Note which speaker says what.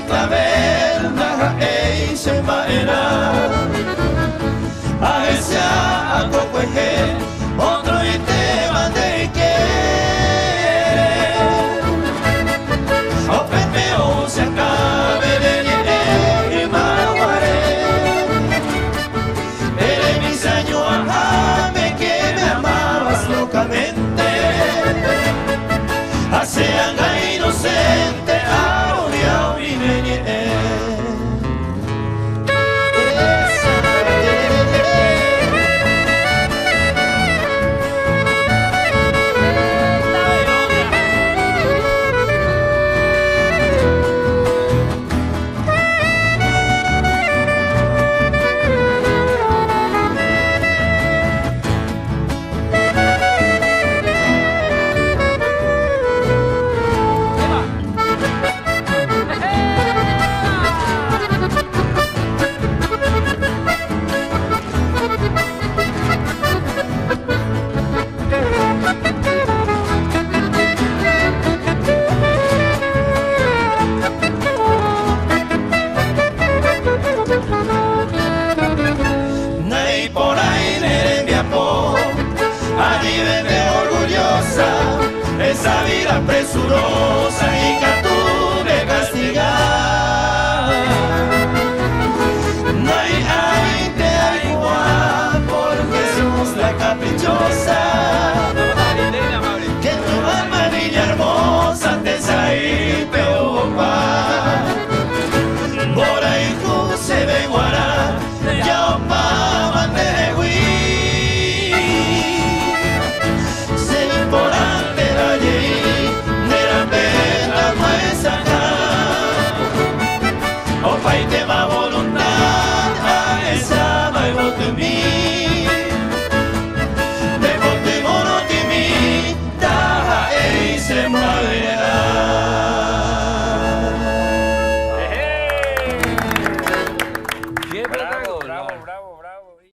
Speaker 1: clavel naga ei se maera a ese a cocueje otro y te mande quiere o pepe o se acabe de y maguare eres mi sueño amame que me amabas locamente hace anga inocente ahora vine esa vida presurosa y que tú me castigar. No hay te hay igual por Jesús la caprichosa. Que tu alma niña hermosa te saí peopa. Por ahí tú se ve guará, ya pa de hui. Pai te va voluntad a esa vai vote mi de vote mono ti mi da e se muera
Speaker 2: Siempre